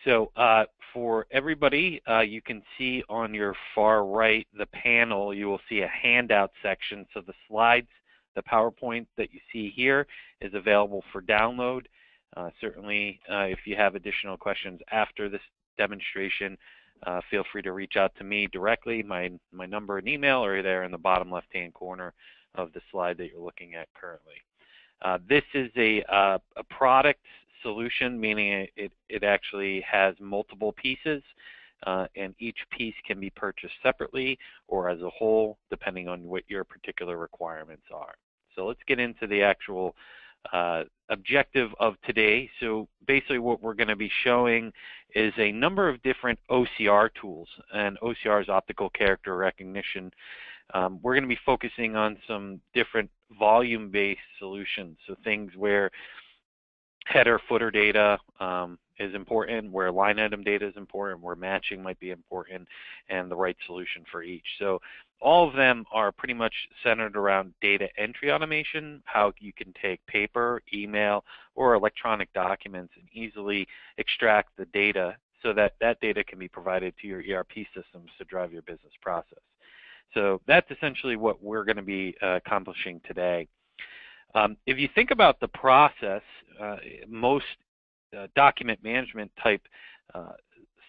So for everybody, you can see on your far right, the panel, you will see a handout section. So the slides, the PowerPoint that you see here is available for download. Certainly, if you have additional questions after this demonstration, feel free to reach out to me directly. My number and email are there in the bottom left-hand corner of the slide that you're looking at currently. This is a product solution, meaning it actually has multiple pieces, and each piece can be purchased separately or as a whole, depending on what your particular requirements are. So let's get into the actual objective of today. So basically what we're going to be showing is a number of different OCR tools, and OCR is optical character recognition. We're going to be focusing on some different volume-based solutions, so things where header, footer data is important, where line item data is important, where matching might be important, and the right solution for each. So all of them are pretty much centered around data entry automation, how you can take paper, email, or electronic documents and easily extract the data so that that data can be provided to your ERP systems to drive your business process. So that's essentially what we're going to be accomplishing today. If you think about the process, most document management type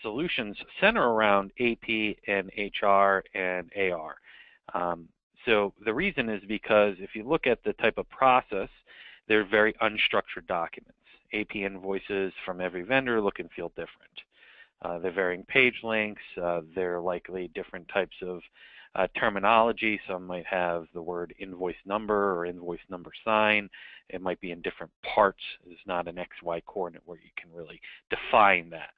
solutions center around AP and HR and AR. So the reason is because if you look at the type of process, they're very unstructured documents. AP invoices from every vendor look and feel different. They're varying page lengths. They're likely different types of terminology. Some might have the word invoice number or invoice number sign. It might be in different parts. It's not an XY coordinate where you can really define that.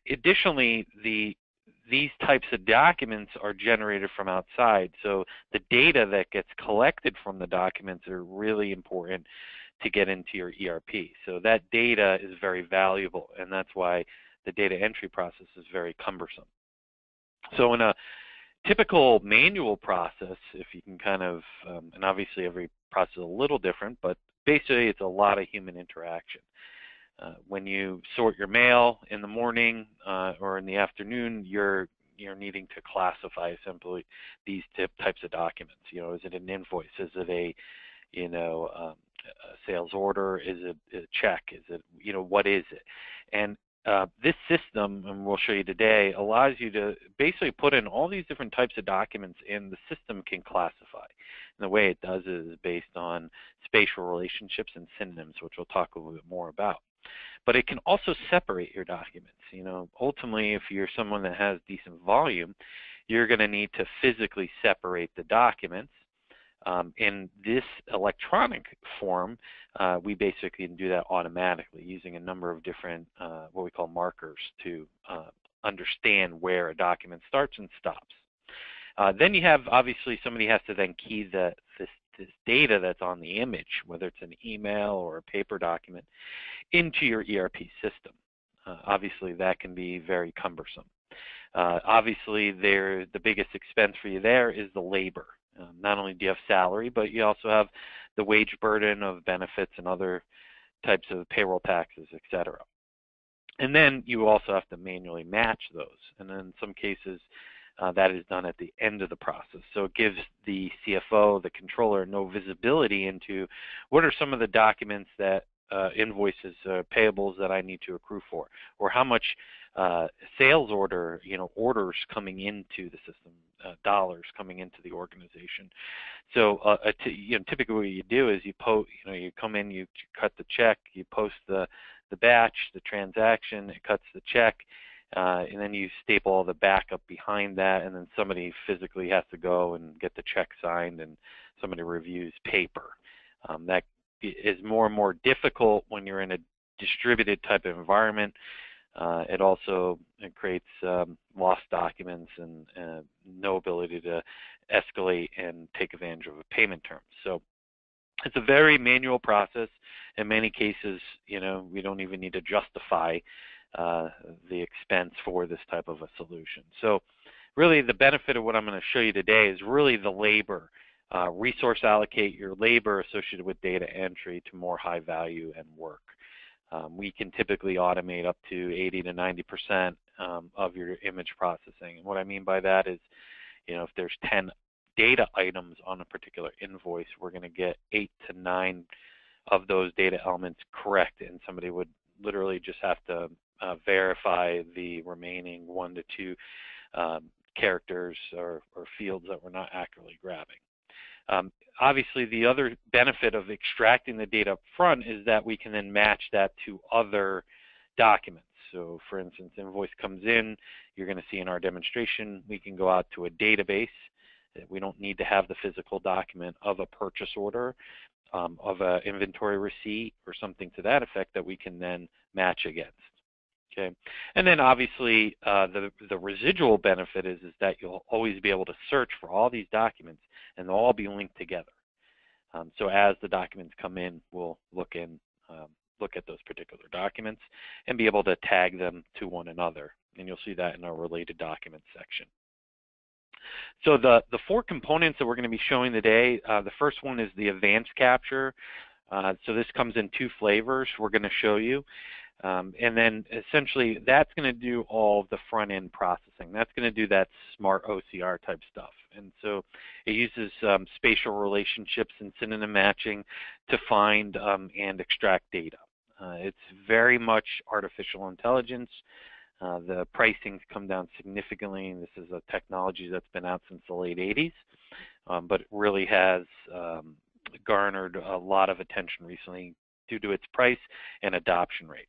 Additionally, these types of documents are generated from outside. So the data that gets collected from the documents are really important to get into your ERP. So that data is very valuable, and that's why the data entry process is very cumbersome. So in a typical manual process, if you can kind of, and obviously every process is a little different, but basically it's a lot of human interaction. When you sort your mail in the morning or in the afternoon, you're needing to classify simply these types of documents. You know, is it an invoice? Is it a a sales order? Is it a check? Is it, what is it? And this system, and we'll show you today, allows you to basically put in all these different types of documents, and the system can classify. And the way it does is based on spatial relationships and synonyms, which we'll talk a little bit more about. But it can also separate your documents. Ultimately, if you're someone that has decent volume, you're going to need to physically separate the documents. In this electronic form, we basically can do that automatically using a number of different what we call markers to understand where a document starts and stops. Then you have, obviously, somebody has to then key this data that's on the image, whether it's an email or a paper document, into your ERP system. Obviously, that can be very cumbersome. Obviously, the biggest expense for you there is the labor. Not only do you have salary, but you also have the wage burden of benefits and other types of payroll taxes, etc. And then you also have to manually match those. And in some cases, that is done at the end of the process. So it gives the CFO, the controller, no visibility into what are some of the documents that invoices, payables that I need to accrue for, or how much sales order, orders coming into the system, dollars coming into the organization. So typically what you do is you come in, you cut the check, you post the batch, the transaction, it cuts the check, and then you staple all the backup behind that, and then somebody physically has to go and get the check signed, and somebody reviews paper. That is more and more difficult when you're in a distributed type of environment. It also creates lost documents and no ability to escalate and take advantage of a payment term. So it's a very manual process. In many cases, we don't even need to justify the expense for this type of a solution. So really the benefit of what I'm going to show you today is really the labor. Resource allocate your labor associated with data entry to more high value and work. We can typically automate up to 80 to 90% of your image processing. And what I mean by that is, if there's 10 data items on a particular invoice, we're going to get 8 to 9 of those data elements correct, and somebody would literally just have to verify the remaining 1 to 2 characters or fields that we're not accurately grabbing. Obviously, the other benefit of extracting the data up front is that we can then match that to other documents. So for instance, invoice comes in, you're going to see in our demonstration, we can go out to a database. We don't need to have the physical document of a purchase order, of an inventory receipt, or something to that effect that we can then match against. Okay, and then obviously the residual benefit is that you'll always be able to search for all these documents, and they'll all be linked together. So as the documents come in, we'll look at those particular documents and be able to tag them to one another, and you'll see that in our related documents section. So the 4 components that we're going to be showing today, the first one is the advanced capture. So this comes in 2 flavors we're going to show you. And then essentially that's going to do all of the front-end processing. That's going to do that smart OCR type stuff. And so it uses spatial relationships and synonym matching to find and extract data. It's very much artificial intelligence. The pricing's come down significantly, and this is a technology that's been out since the late 80s, but it really has garnered a lot of attention recently due to its price and adoption rates.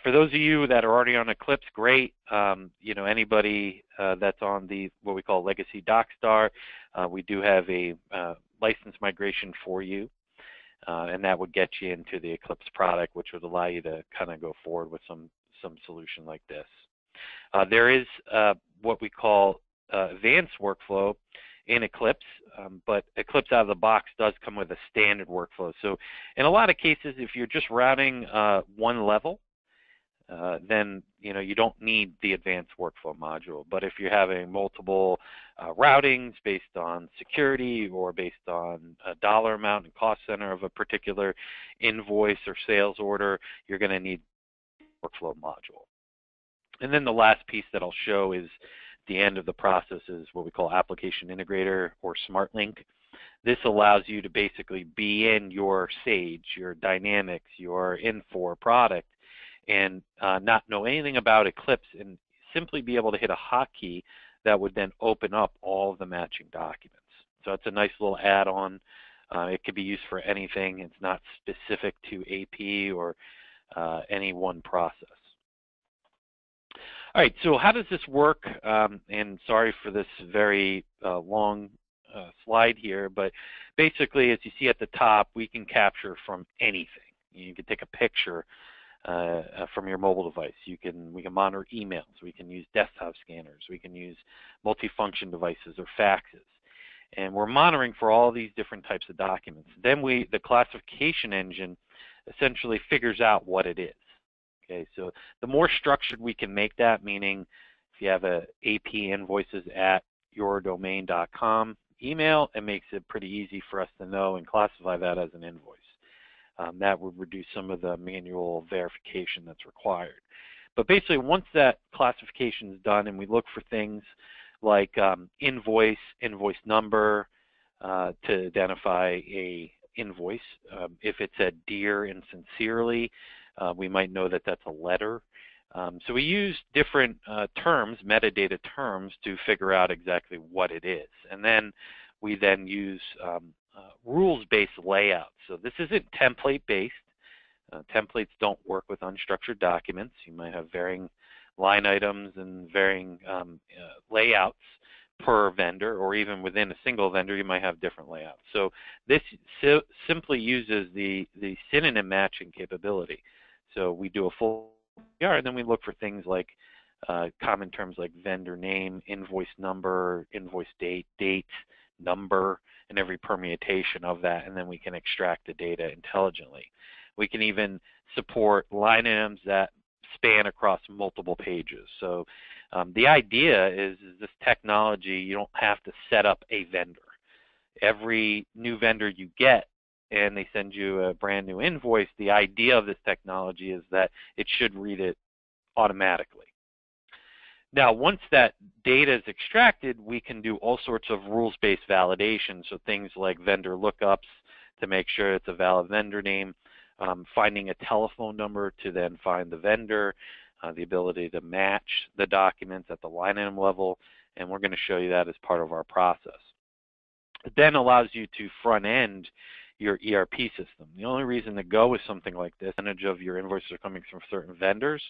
For those of you that are already on Eclipse, great. Anybody that's on what we call Legacy DocStar, we do have a license migration for you, and that would get you into the Eclipse product, which would allow you to kind of go forward with some solution like this. There is what we call advanced workflow in Eclipse, but Eclipse out of the box does come with a standard workflow. So in a lot of cases, if you're just routing one level, then you don't need the advanced workflow module. But if you're having multiple routings based on security or based on a dollar amount and cost center of a particular invoice or sales order, you're going to need workflow module. And then the last piece that I'll show is the end of the process is what we call application integrator or smart link. This allows you to basically be in your Sage, your Dynamics, your Infor product, and not know anything about Eclipse, and simply be able to hit a hotkey that would then open up all of the matching documents. So it's a nice little add-on. It could be used for anything. It's not specific to AP or any one process. All right, so how does this work? And sorry for this very long slide here, but basically, as you see at the top, we can capture from anything. You can take a picture from your mobile device. We can monitor emails. We can use desktop scanners. We can use multifunction devices or faxes. And we're monitoring for all these different types of documents. Then the classification engine essentially figures out what it is. Okay, so the more structured we can make that, meaning if you have a AP invoices at yourdomain.com email, it makes it pretty easy for us to know and classify that as an invoice. That would reduce some of the manual verification that's required. But basically, once that classification is done and we look for things like invoice number to identify a invoice. If it said dear and sincerely, we might know that that's a letter. So we use different terms, metadata terms, to figure out exactly what it is. And then we then use rules-based layouts. So this isn't template-based. Templates don't work with unstructured documents. You might have varying line items and varying layouts per vendor, or even within a single vendor you might have different layouts. So this simply uses the synonym matching capability. So we do a full OCR, and then we look for things like common terms like vendor name, invoice number, invoice date, number, and every permutation of that, and then we can extract the data intelligently. We can even support line items that span across multiple pages. So the idea is this technology, you don't have to set up a vendor. Every new vendor you get and they send you a brand new invoice, the idea of this technology is that it should read it automatically. Now, once that data is extracted, we can do all sorts of rules-based validation, so things like vendor lookups to make sure it's a valid vendor name, finding a telephone number to then find the vendor, the ability to match the documents at the line item level, and we're going to show you that as part of our process. It then allows you to front-end your ERP system. The only reason to go with something like this, percentage of your invoices are coming from certain vendors,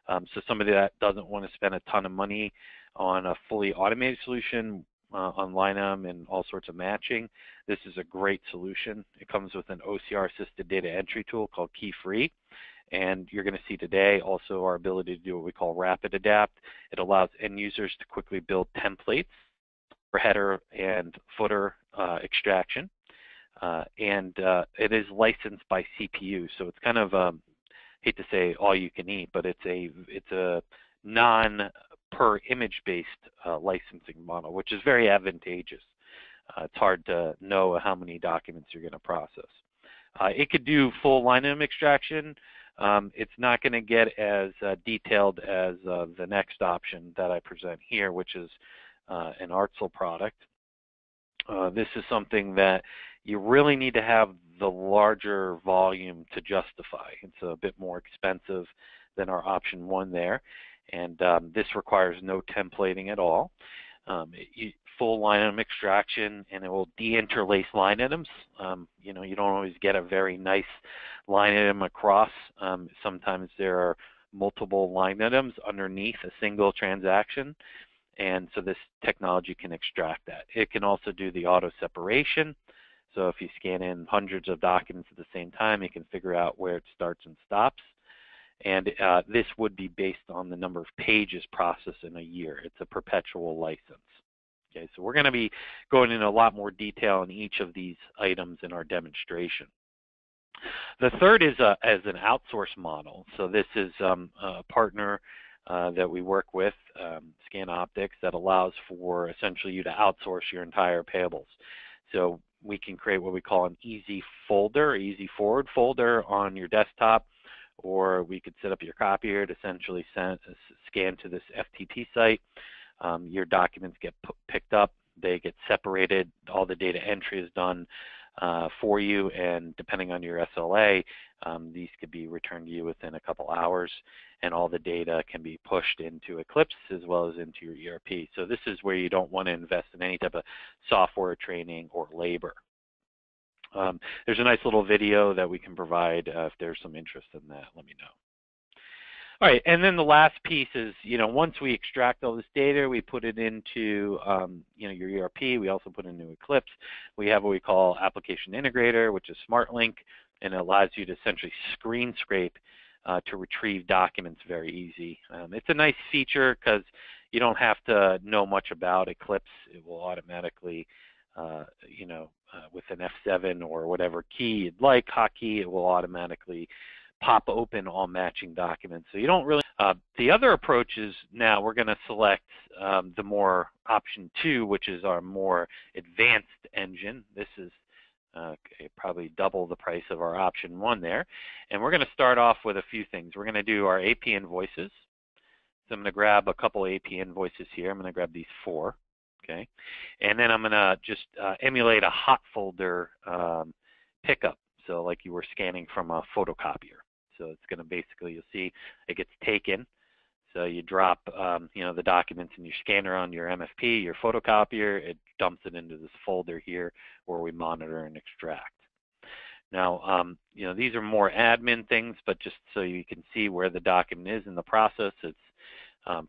so somebody that doesn't want to spend a ton of money on a fully automated solution on line item and all sorts of matching, this is a great solution. It comes with an OCR-assisted data entry tool called KeyFree. And you're going to see today also our ability to do what we call rapid adapt. It allows end users to quickly build templates for header and footer extraction. It is licensed by CPU, so it's kind of, hate to say all you can eat, but it's a non-per image based licensing model, which is very advantageous. It's hard to know how many documents you're going to process. It could do full line item extraction. It's not going to get as detailed as the next option that I present here, which is an Outsource product. This is something that you really need to have the larger volume to justify. It's a bit more expensive than our option 1 there, and this requires no templating at all. Full line item extraction, and it will deinterlace line items. You know, you don't always get a very nice line item across. Sometimes there are multiple line items underneath a single transaction, and so this technology can extract that. It can also do the auto separation. So if you scan in hundreds of documents at the same time, it can figure out where it starts and stops. And this would be based on the number of pages processed in a year. It's a perpetual license. Okay, so we're going to be going into a lot more detail on each of these items in our demonstration. The third is as an outsource model. So this is a partner that we work with, ScanOptics, that allows for essentially you to outsource your entire payables. So we can create what we call an easy folder, easy forward folder on your desktop, or we could set up your copier to essentially scan to this FTP site. Your documents get picked up, they get separated, all the data entry is done for you, and depending on your SLA, these could be returned to you within a couple hours, and all the data can be pushed into Eclipse as well as into your ERP. So this is where you don't want to invest in any type of software training or labor. There's a nice little video that we can provide if there's some interest in that. Let me know. All right, and then the last piece is, you know, once we extract all this data, we put it into, you know, your ERP. We also put it into Eclipse. We have what we call Application Integrator, which is SmartLink, and it allows you to essentially screen scrape to retrieve documents very easy. It's a nice feature because you don't have to know much about Eclipse. It will automatically, you know, with an F7 or whatever key you'd like, hotkey, it will automatically pop open all matching documents. So you don't really, the other approach is now we're going to select the more option 2, which is our more advanced engine. This is probably double the price of our option 1 there. And we're going to start off with a few things. We're going to do our AP invoices. So I'm going to grab a couple AP invoices here. I'm going to grab these 4. Okay. And then I'm going to just emulate a hot folder pickup. So like you were scanning from a photocopier. So it's going to basically, you'll see it gets taken. So you drop, you know, the documents in your scanner on your MFP, your photocopier. It dumps it into this folder here where we monitor and extract. Now, you know, these are more admin things, but just so you can see where the document is in the process, it's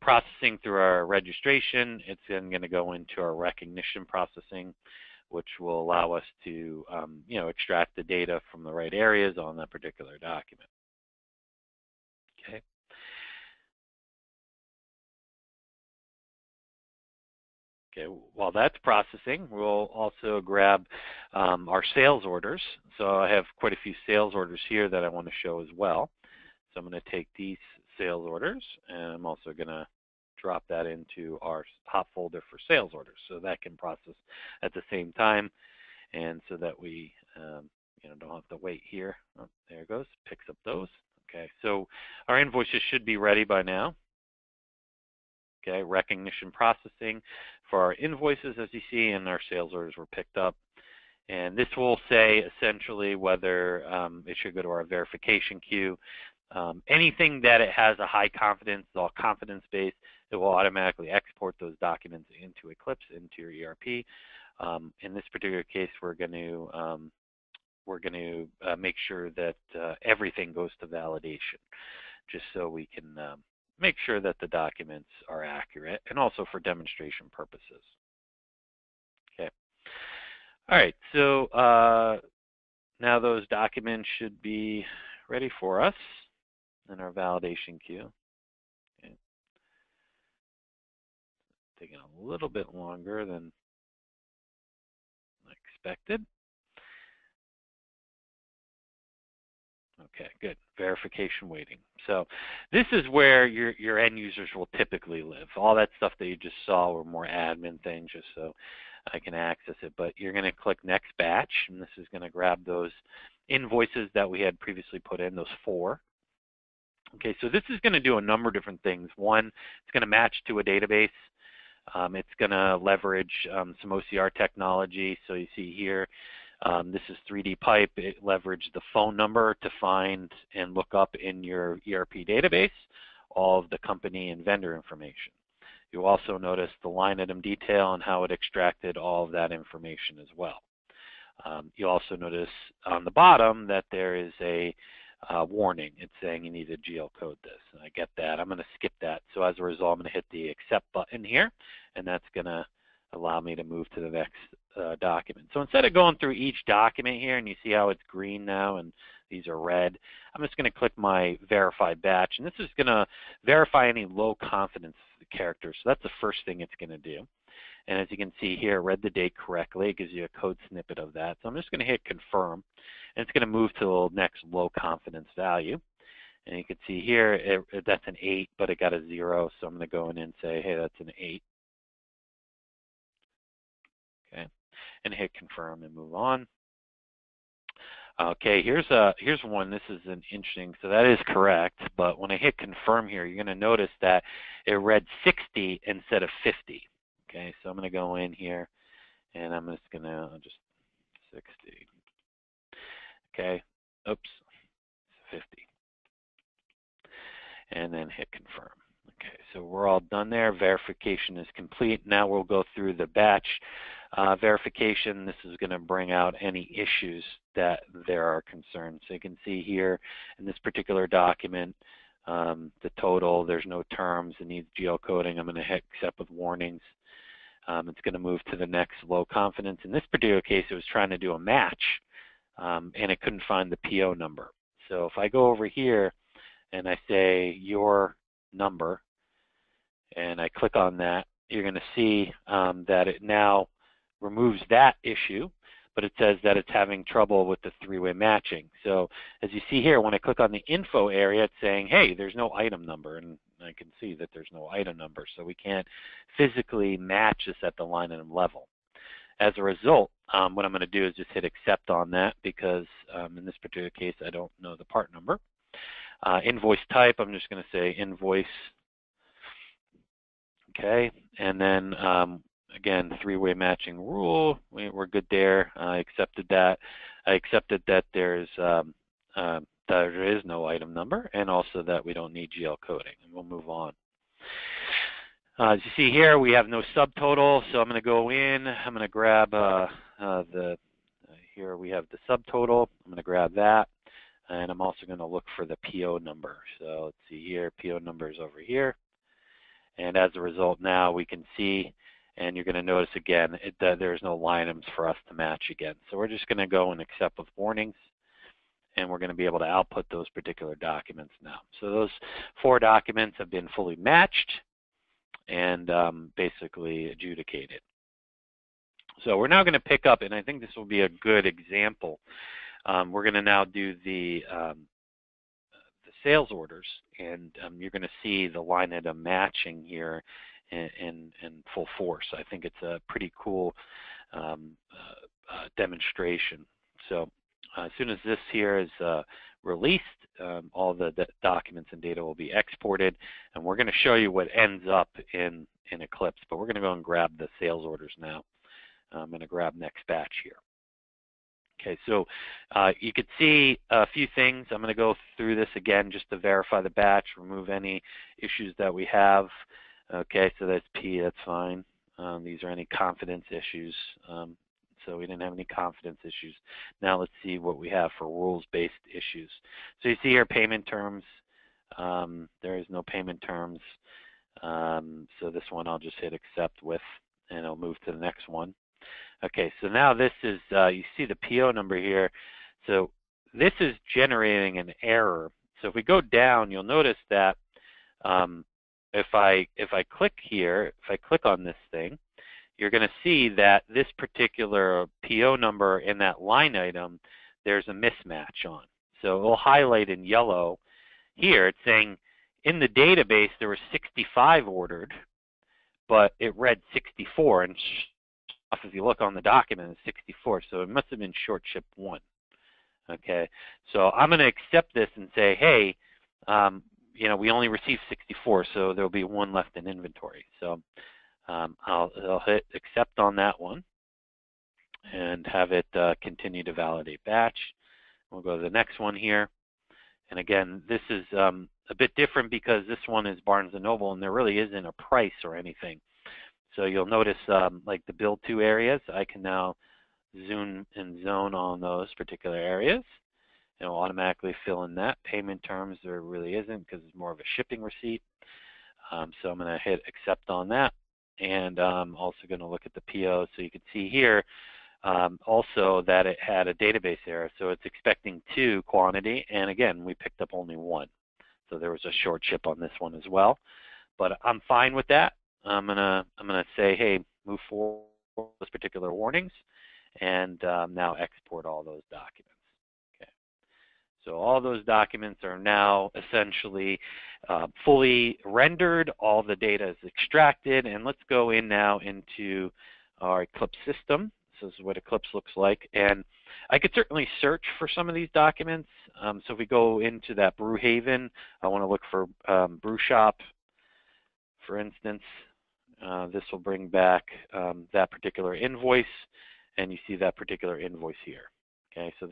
processing through our registration. It's then going to go into our recognition processing, which will allow us to, you know, extract the data from the right areas on that particular document. Okay. Okay, while that's processing, we'll also grab our sales orders. So I have quite a few sales orders here that I want to show as well. So I'm going to take these sales orders, and I'm also going to drop that into our hot folder for sales orders, so that can process at the same time, and so that we don't have to wait here. Oh, there it goes, picks up those. Okay, so our invoices should be ready by now. Okay, recognition processing for our invoices, as you see, and our sales orders were picked up. And this will say essentially whether it should go to our verification queue. Anything that it has a high confidence, all confidence-based, it will automatically export those documents into Eclipse, into your ERP. In this particular case, we're going to make sure that everything goes to validation, just so we can make sure that the documents are accurate, and also for demonstration purposes. Okay. All right, so now those documents should be ready for us in our validation queue. Okay. Taking a little bit longer than expected. Okay, good. Verification waiting. So this is where your end users will typically live. All that stuff that you just saw were more admin things, just so I can access it. But you're going to click Next Batch, and this is going to grab those invoices that we had previously put in, those 4. Okay, so this is going to do a number of different things. One, it's going to match to a database. It's going to leverage some OCR technology. So you see here, this is 3D Pipe. It leveraged the phone number to find and look up in your ERP database all of the company and vendor information. You'll also notice the line item detail and how it extracted all of that information as well. You'll also notice on the bottom that there is a warning. It's saying you need to geocode this. And I get that. I'm going to skip that. So as a result, I'm going to hit the Accept button here, and that's going to allow me to move to the next document. So instead of going through each document here, and you see how it's green now and these are red, I'm just going to click my Verify Batch, and this is going to verify any low confidence characters. So that's the first thing it's going to do. And as you can see here, read the date correctly. It gives you a code snippet of that. So I'm just going to hit Confirm, and it's going to move to the next low confidence value. And you can see here, that's an 8, but it got a 0. So I'm going to go in and say, hey, that's an 8. Okay, and hit Confirm and move on. Okay, here's one. This is an interesting. So that is correct, but when I hit Confirm here, you're going to notice that it read 60 instead of 50. Okay, so I'm going to go in here, and I'm just going to just 60. Okay, oops, 50. And then hit Confirm. Okay, so we're all done there. Verification is complete. Now we'll go through the batch verification. This is going to bring out any issues that there are concerns. So you can see here in this particular document, the total, there's no terms, it needs geocoding. I'm going to hit Accept with warnings. It's going to move to the next low confidence. In this particular case, it was trying to do a match, and it couldn't find the PO number. So if I go over here and I say your number, and I click on that, you're going to see that it now removes that issue, but it says that it's having trouble with the 3-way matching. So as you see here, when I click on the info area, it's saying, hey, there's no item number, and I can see that there's no item number, so we can't physically match this at the line item level. As a result, what I'm going to do is just hit Accept on that, because in this particular case, I don't know the part number. Invoice type, I'm just going to say invoice. Okay, and then again, 3-way matching rule, we're good there. I accepted that. I accepted that there is no item number, and also that we don't need GL coding, and we'll move on. As you see here, we have no subtotal, so I'm going to go in. I'm going to grab here we have the subtotal. I'm going to grab that, and I'm also going to look for the PO number. So let's see here, PO number is over here. And as a result, now we can see, and you're going to notice again, there's no line items for us to match again. So we're just going to go and Accept with warnings, and we're going to be able to output those particular documents now. So those 4 documents have been fully matched and basically adjudicated. So we're now going to pick up, and I think this will be a good example. We're going to now do the sales orders, and you're going to see the line item matching here in full force. I think it's a pretty cool demonstration. So as soon as this here is released, all the documents and data will be exported, and we're going to show you what ends up in Eclipse, but we're going to go and grab the sales orders now. I'm going to grab next batch here. Okay, so you could see a few things. I'm going to go through this again just to verify the batch, remove any issues that we have. Okay, so that's P, that's fine. These are any confidence issues. So we didn't have any confidence issues. Now let's see what we have for rules-based issues. So you see here payment terms. There is no payment terms. So this one I'll just hit accept with, and I'll move to the next one. Okay, so now this is, you see the PO number here. So this is generating an error. So if we go down, you'll notice that if I click here, if I click on this thing, you're going to see that this particular PO number in that line item, there's a mismatch on. So it will highlight in yellow here. It's saying in the database there were 65 ordered, but it read 64. And if you look on the document, it's 64. So it must have been short ship 1. Okay, so I'm going to accept this and say, hey, you know, we only received 64, so there'll be 1 left in inventory. So I'll hit accept on that one and have it continue to validate batch. We'll go to the next one here. And again, this is a bit different because this one is Barnes & Noble and there really isn't a price or anything. So you'll notice like the build to areas, I can now zoom and zone on those particular areas. It will automatically fill in that. Payment terms, there really isn't because it's more of a shipping receipt. So I'm going to hit accept on that. And I'm also going to look at the PO. So you can see here also that it had a database error. So it's expecting 2 quantity. And again, we picked up only 1. So there was a short ship on this one as well. But I'm fine with that. I'm gonna say, hey, move forward with those particular warnings, and now export all those documents. Okay. So all those documents are now essentially fully rendered. All the data is extracted, and let's go in now into our Eclipse system. This is what Eclipse looks like, and I could certainly search for some of these documents. So if we go into that Brewhaven, I want to look for Brew Shop, for instance. This will bring back that particular invoice, and you see that particular invoice here. Okay, so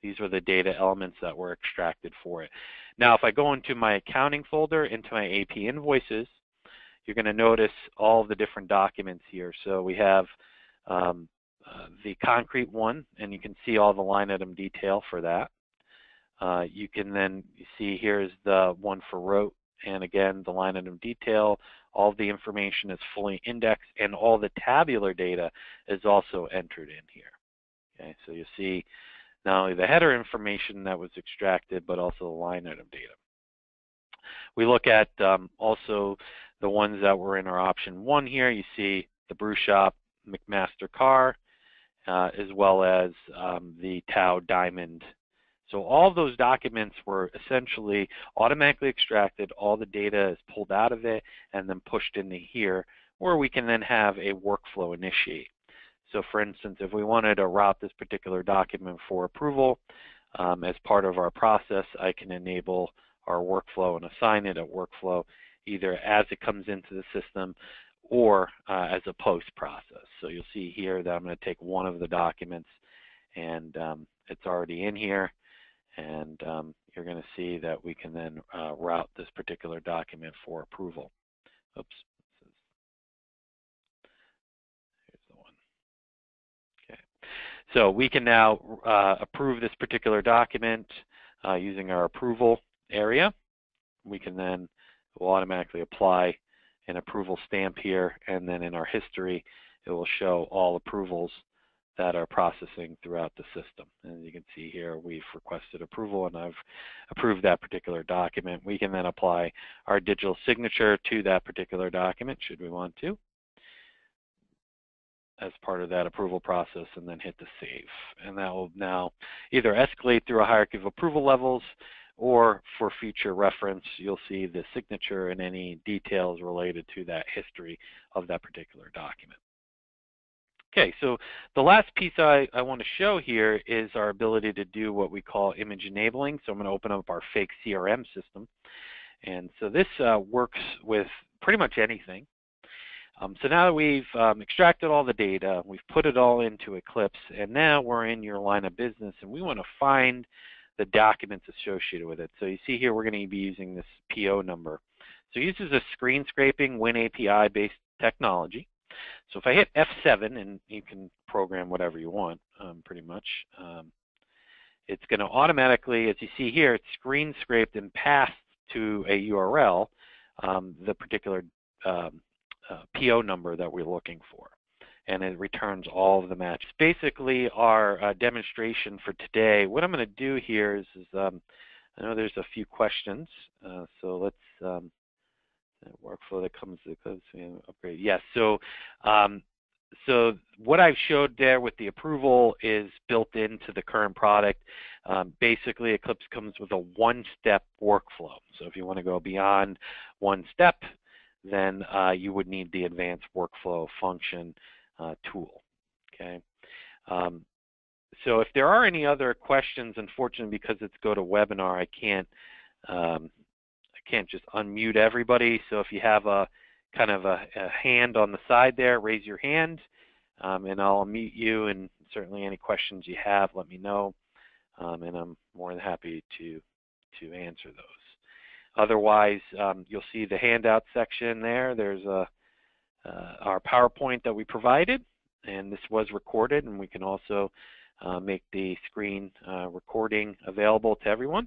these were the data elements that were extracted for it. Now, if I go into my accounting folder, into my AP invoices, you're going to notice all the different documents here. So we have the concrete one, and you can see all the line item detail for that. You can then see here's the one for rote, and again, the line item detail. All the information is fully indexed, and all the tabular data is also entered in here. Okay, so you see not only the header information that was extracted, but also the line item data. We look at also the ones that were in our option 1 here. You see the Brew Shop McMaster car, as well as the Tau Diamond. So all those documents were essentially automatically extracted. All the data is pulled out of it and then pushed into here, where we can then have a workflow initiate. So for instance, if we wanted to route this particular document for approval as part of our process, I can enable our workflow and assign it a workflow either as it comes into the system or as a post process. So you'll see here that I'm going to take one of the documents, and it's already in here. And you're going to see that we can then route this particular document for approval. Oops. Here's the one. Okay. So we can now approve this particular document using our approval area. We can then automatically apply an approval stamp here, and then in our history, it will show all approvals that are processing throughout the system. And you can see here we've requested approval and I've approved that particular document. We can then apply our digital signature to that particular document should we want to as part of that approval process, and then hit the save. And that will now either escalate through a hierarchy of approval levels, or for future reference, you'll see the signature and any details related to that history of that particular document. Okay, so the last piece I want to show here is our ability to do what we call image enabling. So I'm going to open up our fake CRM system. And so this works with pretty much anything. So now that we've extracted all the data, we've put it all into Eclipse, and now we're in your line of business, and we want to find the documents associated with it. So you see here we're going to be using this PO number. So it uses a screen scraping Win API-based technology. So if I hit F7, and you can program whatever you want, pretty much, it's going to automatically, as you see here, it's screen scraped and passed to a URL, the particular PO number that we're looking for. And it returns all of the matches. Basically, our demonstration for today, what I'm going to do here is I know there's a few questions, so let's workflow that comes to upgrade. Yes, so so what I've showed there with the approval is built into the current product. Basically, Eclipse comes with a one-step workflow. So if you want to go beyond one step, then you would need the advanced workflow function tool. Okay. So if there are any other questions, unfortunately, because it's GoToWebinar, I can't just unmute everybody. So if you have a kind of a hand on the side there, raise your hand, and I'll unmute you. And certainly any questions you have, let me know, and I'm more than happy to answer those. Otherwise, you'll see the handout section there. There's our PowerPoint that we provided, and this was recorded, and we can also make the screen recording available to everyone.